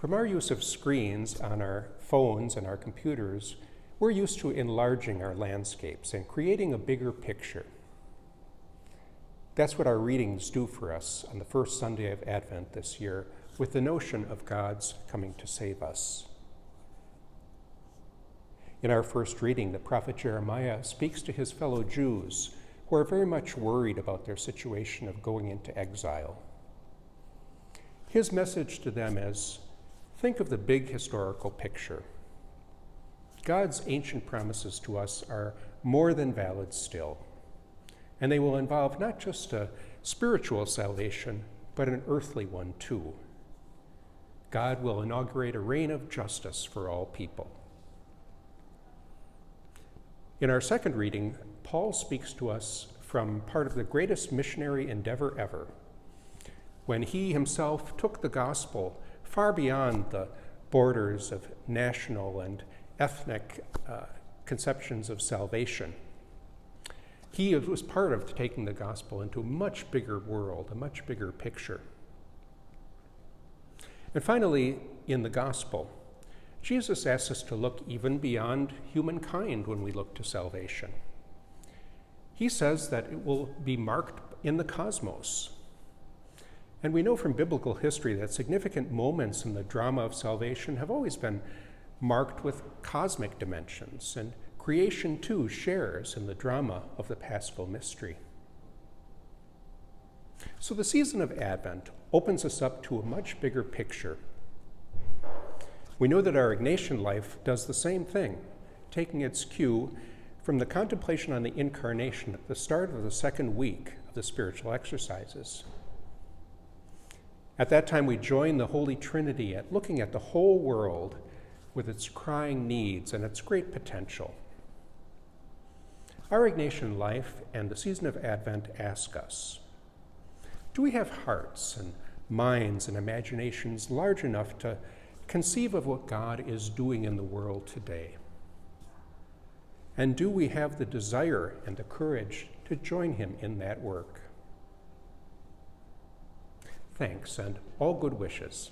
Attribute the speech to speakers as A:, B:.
A: From our use of screens on our phones and our computers, we're used to enlarging our landscapes and creating a bigger picture. That's what our readings do for us on the first Sunday of Advent this year, with the notion of God's coming to save us. In our first reading, the prophet Jeremiah speaks to his fellow Jews who are very much worried about their situation of going into exile. His message to them is, think of the big historical picture. God's ancient promises to us are more than valid still, and they will involve not just a spiritual salvation, but an earthly one too. God will inaugurate a reign of justice for all people. In our second reading, Paul speaks to us from part of the greatest missionary endeavor ever, when he himself took the gospel far beyond the borders of national and ethnic conceptions of salvation. He was part of taking the gospel into a much bigger world, a much bigger picture. And finally, in the gospel, Jesus asks us to look even beyond humankind when we look to salvation. He says that it will be marked in the cosmos. And we know from biblical history that significant moments in the drama of salvation have always been marked with cosmic dimensions, and creation too shares in the drama of the Paschal mystery. So the season of Advent opens us up to a much bigger picture. We know that our Ignatian life does the same thing, taking its cue from the contemplation on the Incarnation at the start of the second week of the spiritual exercises. At that time, we join the Holy Trinity at looking at the whole world with its crying needs and its great potential. Our Ignatian life and the season of Advent ask us, do we have hearts and minds and imaginations large enough to conceive of what God is doing in the world today? And do we have the desire and the courage to join him in that work? Thanks, and all good wishes.